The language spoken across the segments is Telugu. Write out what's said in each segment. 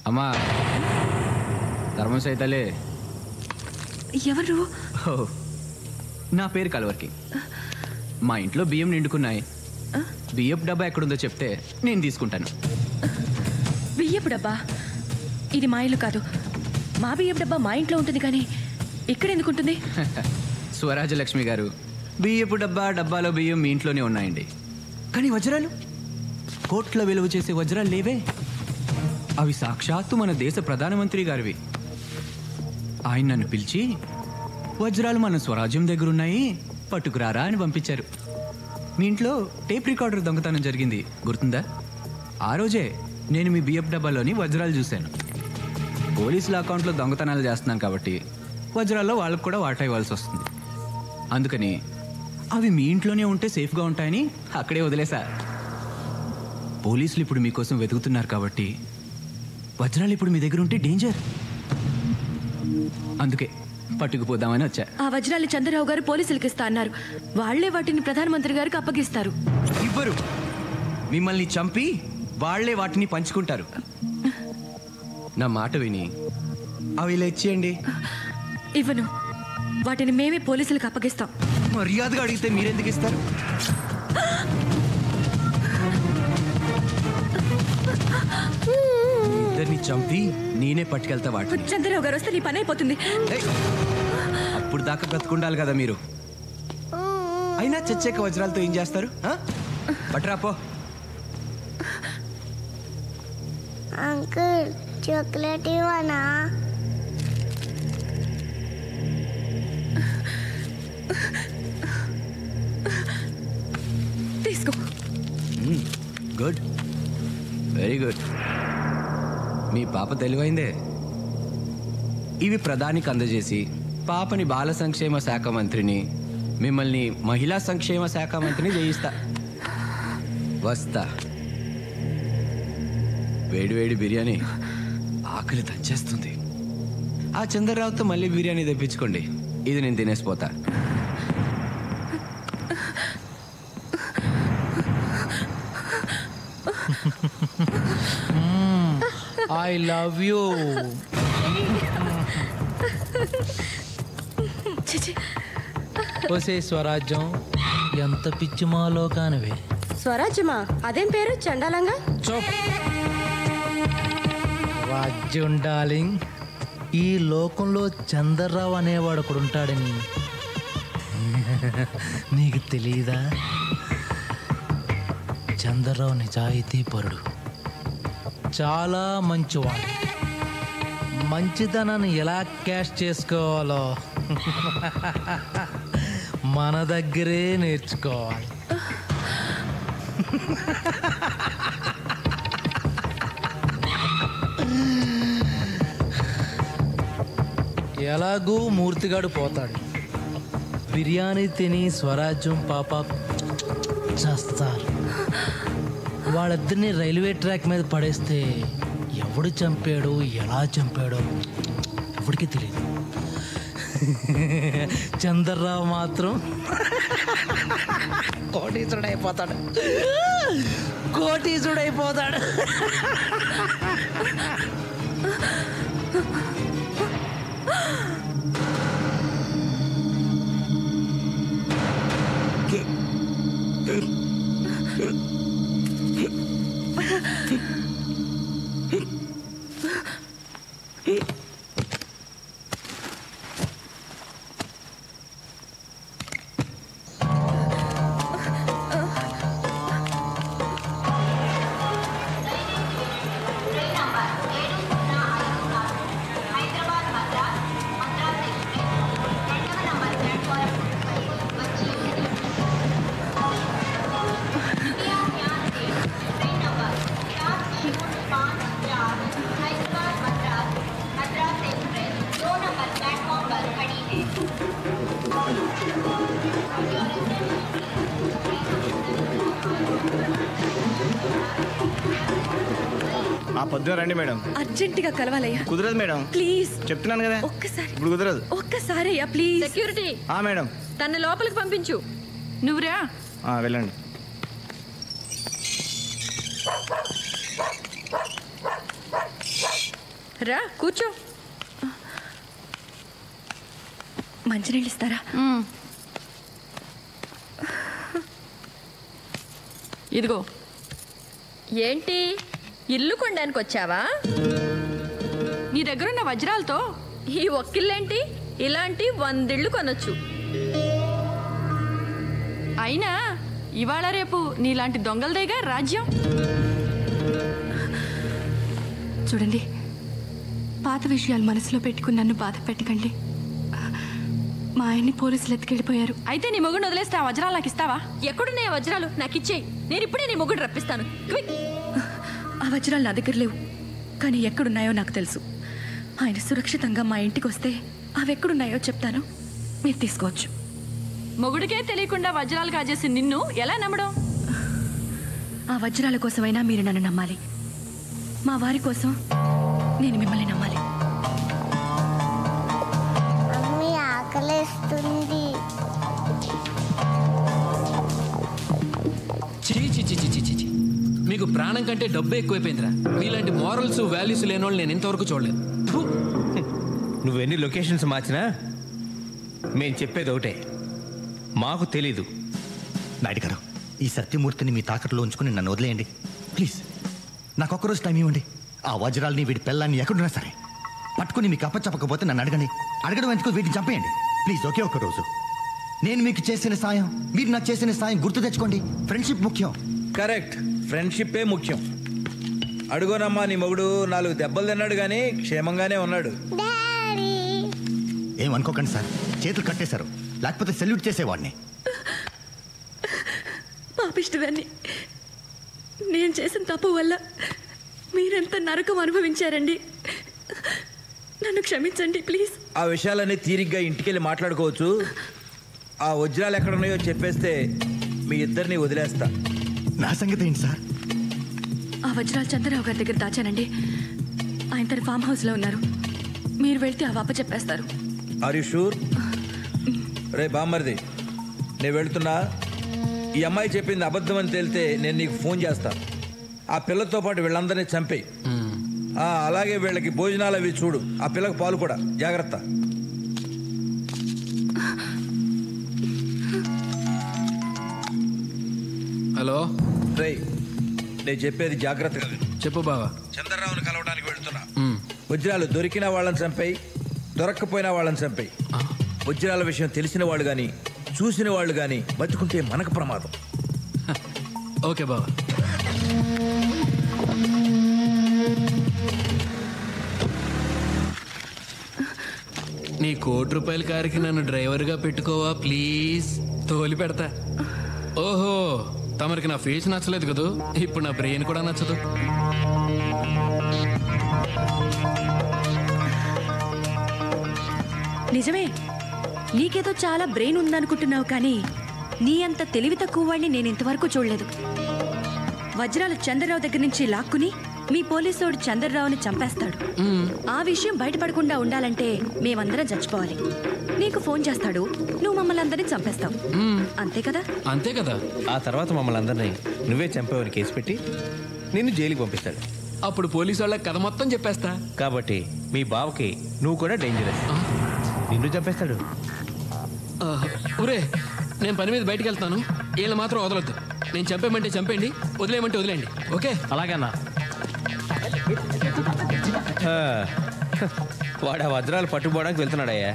అమ్మా ధర్మం సైతలే. ఎవరు? నా పేరు కలవర్కి. మా ఇంట్లో బియ్యం నిండుకున్నాయి. బియ్యపు డబ్బా ఎక్కడుందో చెప్తే నేను తీసుకుంటాను. బియ్యపు డబ్బా? ఇది మా ఇల్లు కాదు. మా బియ్యపు డబ్బా మా ఇంట్లో ఉంటుంది, కానీ ఇక్కడ ఎందుకు ఉంటుంది? స్వరాజలక్ష్మి గారు, బియ్యపు డబ్బాలో బియ్యం మీ ఇంట్లోనే ఉన్నాయండి. కానీ వజ్రాలు, కోట్ల విలువ చేసే వజ్రాలు లేవే. అవి సాక్షాత్తు మన దేశ ప్రధానమంత్రి గారివి. ఆయన నన్ను పిలిచి వజ్రాలు మన స్వరాజ్యం దగ్గరున్నాయి, పట్టుకురారా అని పంపించారు. మీ ఇంట్లో టేప్ రికార్డర్ దొంగతనం జరిగింది, గుర్తుందా? ఆ రోజే నేను మీ బియ్యపు డబ్బాలోని వజ్రాలు చూశాను. పోలీసుల అకౌంట్లో దొంగతనాలు చేస్తున్నాను కాబట్టి వజ్రాల్లో వాళ్ళకు కూడా వాటా ఇవ్వాల్సి వస్తుంది. అందుకని అవి మీ ఇంట్లోనే ఉంటే సేఫ్గా ఉంటాయని అక్కడే వదిలేసా. పోలీసులు ఇప్పుడు మీకోసం వెతుకుతున్నారు కాబట్టి వజ్రాలు ఇప్పుడు మీ దగ్గర ఉంటే డేంజర్. అందుకే పట్టుకుపోదామని వచ్చా. ఆ వజ్రాలు చంద్రరావు గారు పోలీసులకు ఇస్తా అన్నారు. వాళ్లే వాటిని ప్రధానమంత్రి గారికి అప్పగిస్తారు. ఇవ్వరు. మిమ్మల్ని చంపి వాళ్లే వాటిని పంచుకుంటారు. నా మాట విని అవి ఇలా ఇచ్చేయండి. ఇవ్వను. వాటిని మేమే పోలీసులకు అప్పగిస్తాం. మర్యాదగా అడిగితే మీరెందుకు ఇస్తారు? ఇద్దరిని చంపి నేనే పట్టుకెళ్తా వాటిని. చంద్రరావు గారు వస్తే నీ పని అయిపోతుంది. అప్పుడు దాకా బ్రతుకుండాలి కదా మీరు. అయినా చచ్చాక వజ్రాలతో ఏం చేస్తారు? పట్టురాపో. అంకుల్, చాక్లెట్ ఇవ్వనా? తీసుకో. Good, very good. మీ పాప తెలివైందే. ఇవి ప్రధానికి అందజేసి పాపని బాల సంక్షేమ శాఖ మంత్రిని, మిమ్మల్ని మహిళా సంక్షేమ శాఖ మంత్రిని చేయిస్తా. వస్తా. వేడివేడి బిర్యానీ ఆకలి దంచేస్తుంది. ఆ చంద్రరావుతో మళ్ళీ బిర్యానీ తెప్పించుకోండి. ఇది నేను తినేసిపోతా. I love you. ఒసే స్వరాజ్యం, ఎంత పిచ్చి మాలోకానివే. స్వరాజ్యమా? అదేం పేరు చండాలంగా? రాజ్యం డార్లింగ్, ఈ లోకంలో చంద్రరావు అనేవాడు ఒకడు ఉంటాడని నీకు తెలీదా? చంద్రరావు నిజాయితీ పరుడు, చాలా మంచివాడు. మంచితనాన్ని ఎలా క్యాష్ చేసుకోవాలో మన దగ్గరే నేర్చుకోవాలి. ఎలాగూ మూర్తిగాడు పోతాడు. బిర్యానీ తిని స్వరాజ్యం పాప చేస్తారు. వాళ్ళిద్దరిని రైల్వే ట్రాక్ మీద పడేస్తే ఎవడు చంపాడో ఎలా చంపాడో ఎవడికి తెలియదు. చంద్రరావు మాత్రం కోటీసుడైపోతాడు. కోటీసుడైపోతాడు. పొద్దున రండి మేడం. అర్జెంటుగా కలవాలయ్యా. కుదరదు మేడం. ప్లీజ్ చెప్తున్నాను కదా. ఒక్కసారి. ఇప్పుడు కుదరదు. ఒక్కసారి అయ్యా ప్లీజ్. సెక్యూరిటీ. మేడం. తన లోపలికి పంపించు. నువ్వురా. వెళ్ళండి. రా కూర్చో. మంచినీళ్ళు ఇస్తారా? ఇదిగో. ఏంటి ఇల్లు కొనడానికి వచ్చావా? నీ దగ్గరున్న వజ్రాలతో ఈ ఒక్కిళ్ళేంటి, ఇలాంటి 100 ఇళ్ళు కొనొచ్చు. అయినా ఇవాళ రేపు నీలాంటి దొంగలదేగా రాజ్యం. చూడండి, పాత విషయాలు మనసులో పెట్టుకుని నన్ను బాధ పెట్టకండి. మా ఆయన్ని పోలీసులు ఎత్తుకెళ్ళిపోయారు. అయితే నీ మొగుడు వదిలేస్తే ఆ వజ్రాలు నాకు ఇస్తావా? ఎక్కడున్నాయి ఆ వజ్రాలు? నాకు ఇచ్చేయి. నేను ఇప్పుడే నీ మొగుడు రప్పిస్తాను. క్విక్. ఆ వజ్రాలు నా దగ్గర లేవు, కానీ ఎక్కడున్నాయో నాకు తెలుసు. ఆయన సురక్షితంగా మా ఇంటికి వస్తే అవి ఎక్కడున్నాయో చెప్తాను, మీరు తీసుకోవచ్చు. మొగుడికే తెలియకుండా వజ్రాలు కాజేసి నిన్ను ఎలా నమ్మడం? ఆ వజ్రాల కోసమైనా మీరు నన్ను నమ్మాలి. మా వారి కోసం నేను మిమ్మల్ని నమ్మాలి. మమ్మీ ఆకలేస్తుంది. చీ మీకు ప్రాణం కంటే డబ్బు ఎక్కువైపోయిందిరా. మీలాంటి మోరల్స్ వాల్యూస్ లేని వాళ్ళు నేను ఇంతవరకు చూడలేదు. నువ్వెన్ని లొకేషన్స్ మార్చినా మేము చెప్పేది ఒకటే, మాకు తెలీదు. నాయుడు గారు, ఈ సత్యమూర్తిని మీ తాకట్లో ఉంచుకుని నన్ను వదిలేయండి ప్లీజ్. నాకు ఒక్కరోజు టైం ఇవ్వండి. ఆ వజ్రాలని వీడి పిల్లల్ని ఎక్కడున్నా సరే పట్టుకుని మీకు అప్పచెప్పకపోతే నన్ను అడగండి. అడగడం ఎందుకు, వీటిని చంపేయండి ప్లీజ్. ఒకే ఒక్క రోజు నేను మీకు చేసిన సాయం, మీరు నాకు చేసిన సాయం గుర్తు తెచ్చుకోండి. ఫ్రెండ్షిప్ ముఖ్యం. కరెక్ట్, ఫ్రెండ్షిప్పే ముఖ్యం. అడుగోనమ్మా, నీ మొగుడు 4 దెబ్బలు తిన్నాడు కానీ క్షేమంగానే ఉన్నాడు. డాడీ ఏమనుకోకండి సార్, చేతులు కట్టేశారు, లేకపోతే సెల్యూట్ చేసేవాడిని. పాపిష్టిదాన్ని. నేను చేసిన తప్పు వల్ల మీరెంత నరకం అనుభవించారండి. నన్ను క్షమించండి ప్లీజ్. ఆ విషయాలన్నీ తీరిగ్గా ఇంటికెళ్ళి మాట్లాడుకోవచ్చు. ఆ వజ్రాలు ఎక్కడున్నాయో చెప్పేస్తే మీ ఇద్దరిని వదిలేస్తా. నా సంగతి ఏంటి సార్? ఆ వజ్రాలు చంద్రరావు గారి దగ్గర దాచానండి. ఆయన తన ఫామ్ హౌస్లో ఉన్నారు. మీరు వెళ్తే ఆ వాప చెప్పేస్తారు. Are you sure? రే బామ్మర్ది, నేను వెళ్తున్నా. ఈ అమ్మాయి చెప్పింది అబద్ధం అని తేలితే నేను నీకు ఫోన్ చేస్తా. ఆ పిల్లతో పాటు వీళ్ళందరినీ చంపేయి. అలాగే వీళ్ళకి భోజనాలు అవి చూడు. ఆ పిల్లకి పాలు కూడా. జాగ్రత్త. హలో రే, నేను చెప్పేది జాగ్రత్తగా విను. చెప్పు బావా. చంద్రరావుని కలవడానికి వెళ్తున్నా. వజ్రాలు దొరికిన వాళ్ళని చంపేయి, దొరక్కపోయినా వాళ్ళని చంపేయి. వజ్రాల విషయం తెలిసిన వాళ్ళు కానీ చూసిన వాళ్ళు కానీ బతుకుంటే మనకు ప్రమాదం. ఓకే బావా. నీ ₹1,00,00,000 కారుకి నన్ను డ్రైవర్గా పెట్టుకోవా ప్లీజ్? తోలి పెడతా. ఓహో, తమరికి నా ఫేస్ నచ్చలేదు కదూ, ఇప్పుడు నా బ్రెయిన్ కూడా నచ్చదు. నిజమే, నీకేదో చాలా బ్రెయిన్ ఉందనుకుంటున్నావు, కానీ నీ అంత తెలివి తక్కువ వాడిని నేను ఇంతవరకు చూడలేదు. వజ్రాలు చంద్రరావు దగ్గర నుంచి లాక్కుని మీ పోలీసోడు చంద్రరావుని చంపేస్తాడు. ఆ విషయం బయటపడకుండా ఉండాలంటే మేమందరం చచ్చిపోవాలి. నీకు ఫోన్ చేస్తాడు, నువ్వు మమ్మల్ని అందరినీ చంపేస్తావు. అంతే కదా? అంతే కదా. ఆ తర్వాత మమ్మల్ని అందరినీ నువ్వే చంపేవని కేసు పెట్టి నిన్ను జైలుకి పంపిస్తాడు. అప్పుడు పోలీసు వాళ్ళకి కథ మొత్తం చెప్పేస్తా. కాబట్టి మీ బావకి నువ్వు కూడా డేంజరస్. నిన్ను చంపేస్తాడు. ఒరే, నేను పని మీద బయటికి వెళ్తాను. వీళ్ళు మాత్రం వదలొద్దు. నేను చంపేయమంటే చంపేయండి, వదిలేయమంటే వదిలేండి. ఓకే? అలాగన్నా. వాడు ఆ వజ్రాలు పట్టుకోవడానికి వెళ్తున్నాడయ్యా.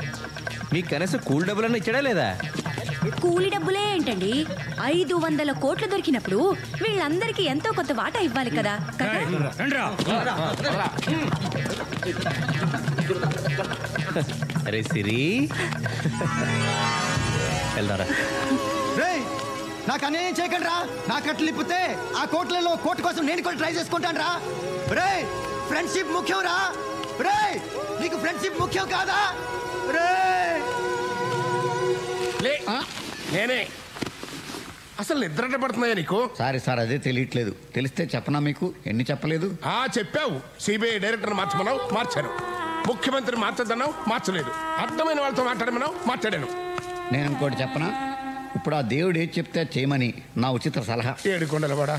మీకు కనీసం కూల్ డబ్బులన్నా ఇచ్చాడా లేదా? కూలి డబ్బులే ఏంటండి, 500 కోట్లు దొరికినప్పుడు వీళ్ళందరికీ ఎంతో కొంత వాటా ఇవ్వాలి కదా. అరే సిరి, వెళ్దారా. నాకు అన్యాయం చేయకండి రా. నా కట్లు ఇప్పితే ఆ కోట్లలో కోర్టు కోసం నేను కూడా ట్రై చేసుకుంటాను రా. రే, ఫ్రెండ్షిప్ ముఖ్యం రా. రే, నీకు ఫ్రెండ్షిప్ ముఖ్యం కాదా? రే, నేనే అసలు నిద్ర పడుతున్నాయా నీకు? సార్ అదే తెలియట్లేదు. తెలిస్తే చెప్పనా మీకు? ఎన్ని చెప్పలేదు? చెప్పావు. సిబిఐ డైరెక్టర్ మార్చమన్నావు, మార్చాను. ముఖ్యమంత్రి మార్చదన్నావు, మార్చలేదు. అర్థమైన వాళ్ళతో మాట్లాడమన్నావు, మాట్లాడాను. నేను ఇంకోటి చెప్పనా? ఇప్పుడు ఆ దేవుడు ఏది చెప్తే చేయమని నా ఉచిత సలహా. ఏడుకొండలవాడా,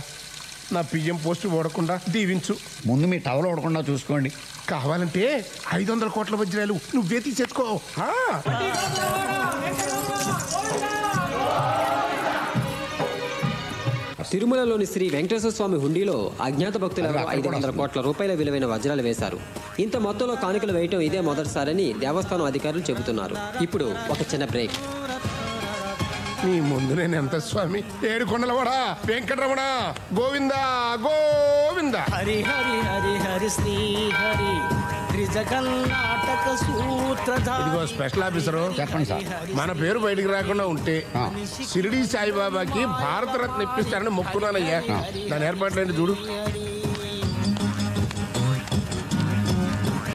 నా పిఎం పోస్ట్ ఓడకుండా దీవించు. ముందు మీ టవల్ ఓడకుండా చూసుకోండి. కావాలంటే 500 కోట్ల వజ్రాలు నువ్వే తీసేసుకో. తిరుమలలోని శ్రీ వెంకటేశ్వర స్వామి హుండీలో అజ్ఞాత భక్తులకు 500 కోట్ల రూపాయల విలువైన వజ్రాలు వేశారు. ఇంత మొత్తంలో కానుకలు వేయటం ఇదే మొదటిసారని దేవస్థానం అధికారులు చెబుతున్నారు. ఇప్పుడు ఒక చిన్న బ్రేక్. నీ ముందు నేను ఎంత స్వామి? ఏడుకొండలవాడా వెంకటరమణ గోవింద గోవింద. హరి హరి హరి హరి శ్రీ హరి త్రిజగన్నాటక సూత్రధారి. ఇదిగో స్పెషల్ ఆఫీసరు, చెప్పండి సార్. మన పేరు బయటికి రాకుండా ఉంటే షిరిడి సాయిబాబాకి భారతరత్న ఇప్పిస్తారని మొక్కున్నానయ్యా. దాని ఏర్పాట్లేంటి చూడు.